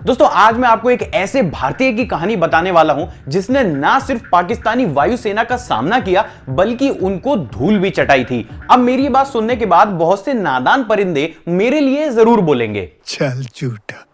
दोस्तों आज मैं आपको एक ऐसे भारतीय की कहानी बताने वाला हूं जिसने ना सिर्फ पाकिस्तानी वायुसेना का सामना किया बल्कि उनको धूल भी चटाई थी। अब मेरी बात सुनने के बाद बहुत से नादान परिंदे मेरे लिए जरूर बोलेंगे, चल झूठा।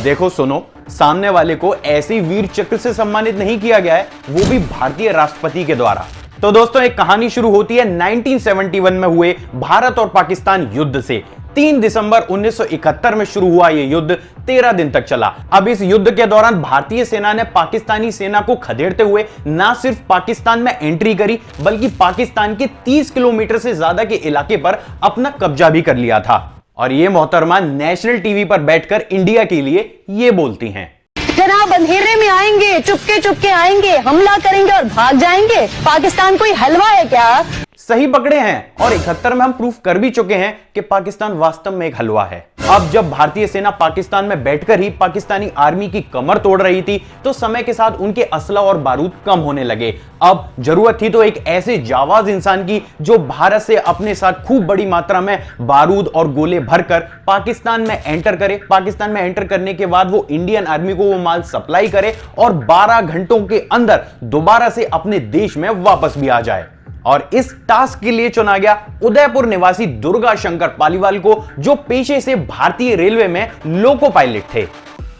देखो सुनो, सामने वाले को ऐसे वीर चक्र से सम्मानित नहीं किया गया है, वो भी भारतीय राष्ट्रपति के द्वारा। तो दोस्तों एक कहानी शुरू होती है 1971 में हुए भारत और पाकिस्तान युद्ध से। 3 दिसंबर 1971 में शुरू हुआ यह युद्ध 13 दिन तक चला। अब इस युद्ध के दौरान भारतीय सेना ने पाकिस्तानी सेना को खदेड़ते हुए ना सिर्फ पाकिस्तान में एंट्री करी बल्कि पाकिस्तान के 30 किलोमीटर से ज्यादा के इलाके पर अपना कब्जा भी कर लिया था। और ये मोहतरमा नेशनल टीवी पर बैठकर इंडिया के लिए ये बोलती हैं, जनाब अंधेरे में आएंगे, चुपके चुपके आएंगे, हमला करेंगे और भाग जाएंगे। पाकिस्तान कोई हलवा है क्या? सही पकड़े हैं। और 71 में हम प्रूफ कर भी चुके हैं कि पाकिस्तान वास्तव में एक हलवा है। अब जब भारतीय सेना पाकिस्तान में बैठकर ही पाकिस्तानी आर्मी की कमर तोड़ रही थी तो समय के साथ उनके असला और बारूद कम होने लगे। अब जरूरत थी तो एक ऐसे जाबाज इंसान की जो भारत से अपने साथ खूब बड़ी मात्रा में बारूद और गोले भरकर पाकिस्तान में एंटर करे। पाकिस्तान में एंटर करने के बाद वो इंडियन आर्मी को वो माल सप्लाई करे और 12 घंटों के अंदर दोबारा से अपने देश में वापस भी आ जाए। और इस टास्क के लिए चुना गया उदयपुर निवासी दुर्गा शंकर पालीवाल को, जो पेशे से भारतीय रेलवे में लोको पायलट थे।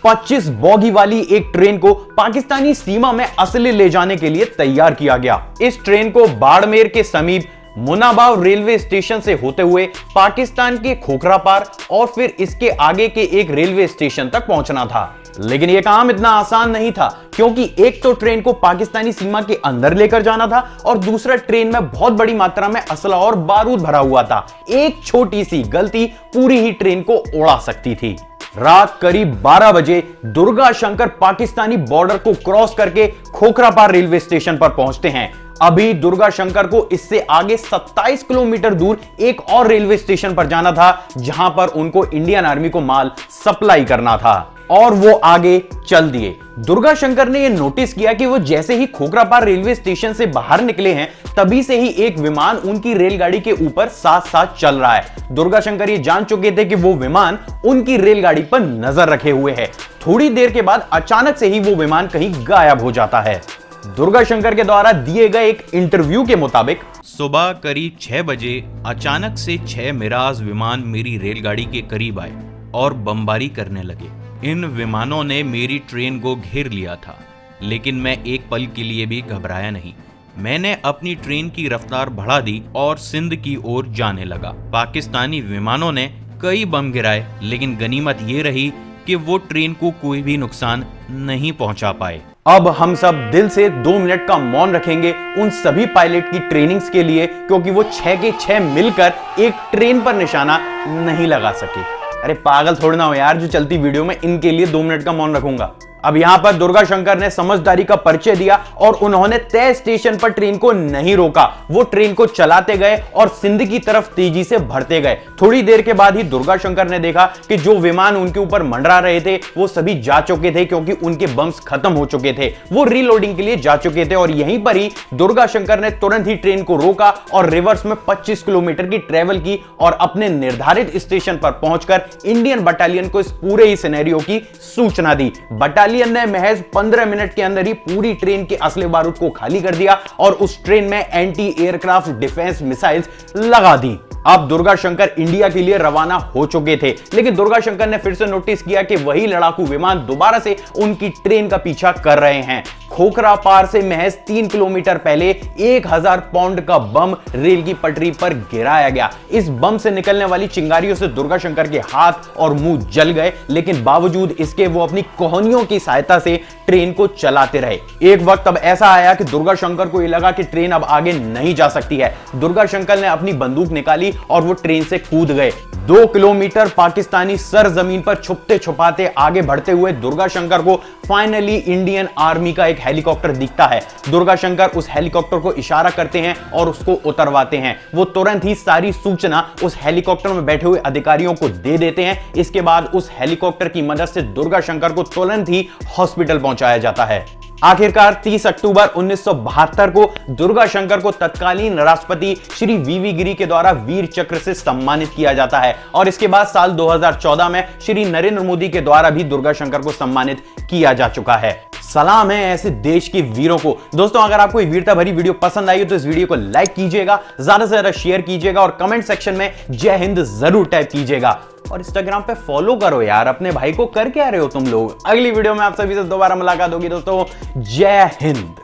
25 बोगी वाली एक ट्रेन को पाकिस्तानी सीमा में असले ले जाने के लिए तैयार किया गया। इस ट्रेन को बाड़मेर के समीप मुनाबाव रेलवे स्टेशन से होते हुए पाकिस्तान के खोखरापार और फिर इसके आगे के एक रेलवे स्टेशन तक पहुंचना था। लेकिन यह काम इतना आसान नहीं था, क्योंकि एक तो ट्रेन को पाकिस्तानी सीमा के अंदर लेकर जाना था और दूसरा ट्रेन में बहुत बड़ी मात्रा में असला और बारूद भरा हुआ था। एक छोटी सी गलती पूरी ही ट्रेन को उड़ा सकती थी। रात करीब 12 बजे दुर्गा शंकर पाकिस्तानी बॉर्डर को क्रॉस करके खोखरापार रेलवे स्टेशन पर पहुंचते हैं। अभी दुर्गा शंकर को इससे आगे 27 किलोमीटर दूर एक और रेलवे स्टेशन पर जाना था, जहां पर उनको इंडियन आर्मी को माल सप्लाई करना था। और वो आगे चल दिए। दुर्गा शंकर ने यह नोटिस किया कि वो जैसे ही खोखरापार रेलवे स्टेशन से बाहर निकले हैं तभी से ही एक विमान उनकी रेलगाड़ी के ऊपर साथ साथ चल रहा है। दुर्गा शंकर ये जान चुके थे कि वो विमान उनकी रेलगाड़ी पर नजर रखे हुए है। थोड़ी देर के बाद अचानक से ही वो विमान कहीं गायब हो जाता है। दुर्गा शंकर के द्वारा दिए गए एक इंटरव्यू के मुताबिक सुबह करीब 6 बजे अचानक से 6 मिराज विमान मेरी रेलगाड़ी के करीब आए और बमबारी करने लगे। इन विमानों ने मेरी ट्रेन को घेर लिया था, लेकिन मैं एक पल के लिए भी घबराया नहीं। मैंने अपनी ट्रेन की रफ्तार बढ़ा दी और सिंध की ओर जाने लगा। पाकिस्तानी विमानों ने कई बम गिराए, लेकिन गनीमत ये रही कि वो ट्रेन को कोई भी नुकसान नहीं पहुंचा पाए। अब हम सब दिल से 2 मिनट का मौन रखेंगे उन सभी पायलट की ट्रेनिंग्स के लिए, क्योंकि वो 6 के 6 मिलकर एक ट्रेन पर निशाना नहीं लगा सके। अरे पागल थोड़ा ना हो यार, जो चलती वीडियो में इनके लिए 2 मिनट का मौन रखूंगा। अब यहां पर दुर्गा शंकर ने समझदारी का परिचय दिया और उन्होंने तय स्टेशन पर ट्रेन को नहीं रोका। वो ट्रेन को चलाते गए और सिंध की तरफ तेजी से बढ़ते गए। थोड़ी देर के बाद ही दुर्गा शंकर ने देखा कि जो विमान उनके ऊपर मंडरा रहे थे वो सभी जा चुके थे, क्योंकि उनके बम्स खत्म हो चुके थे। वो रीलोडिंग के लिए जा चुके थे और यहीं पर ही दुर्गा शंकर ने तुरंत ही ट्रेन को रोका और रिवर्स में 25 किलोमीटर की ट्रेवल की और अपने निर्धारित स्टेशन पर पहुंचकर इंडियन बटालियन को इस पूरे ही सिनेरियो की सूचना दी। बटालियन ने महज 15 मिनट के अंदर ही पूरी ट्रेन के असले बारूद को खाली कर दिया और उस ट्रेन में एंटी एयरक्राफ्ट डिफेंस मिसाइल्स लगा दी। अब दुर्गा शंकर इंडिया के लिए रवाना हो चुके थे, लेकिन दुर्गा शंकर ने फिर से नोटिस किया कि वही लड़ाकू विमान दोबारा से उनकी ट्रेन का पीछा कर रहे हैं। खोखरापार से महज 3 किलोमीटर पहले 1000 पाउंड का बम रेल की पटरी पर गिराया गया। इस बम से निकलने वाली चिंगारियों से दुर्गा शंकर के हाथ और मुंह जल गए, लेकिन बावजूद इसके वो अपनी कोहनियों की सहायता से ट्रेन को चलाते रहे। एक वक्त अब ऐसा आया कि दुर्गा शंकर को यह लगा कि ट्रेन अब आगे नहीं जा सकती है। दुर्गा शंकर ने अपनी बंदूक निकाली और वो ट्रेन से कूद गए। 2 किलोमीटर पाकिस्तानी सरजमीन पर छुपते छुपाते आगे बढ़ते हुए दुर्गा शंकर को फाइनली इंडियन आर्मी का एक हेलीकॉप्टर दिखता है। दुर्गा शंकर उस हेलीकॉप्टर को इशारा करते हैं और उसको उतरवाते हैं। वो तुरंत ही सारी सूचना उस हेलीकॉप्टर में बैठे हुए अधिकारियों को दे देते हैं। इसके बाद उस हेलीकॉप्टर की मदद से दुर्गा शंकर को तुरंत ही हॉस्पिटल पहुंचाया जाता है। आखिरकार 30 अक्टूबर 1972 को दुर्गा शंकर को तत्कालीन राष्ट्रपति श्री वीवी गिरी के द्वारा वीर चक्र से सम्मानित किया जाता है और इसके बाद साल 2014 में श्री नरेंद्र मोदी के द्वारा भी दुर्गा शंकर को सम्मानित किया जा चुका है। सलाम है ऐसे देश के वीरों को। दोस्तों, अगर आपको ये वीरता भरी वीडियो पसंद आई हो तो इस वीडियो को लाइक कीजिएगा, ज्यादा से ज्यादा शेयर कीजिएगा और कमेंट सेक्शन में जय हिंद जरूर टाइप कीजिएगा। और इंस्टाग्राम पे फॉलो करो यार, अपने भाई को कर क्या रहे हो तुम लोग। अगली वीडियो में आप सभी से दोबारा मुलाकात होगी दोस्तों। जय हिंद।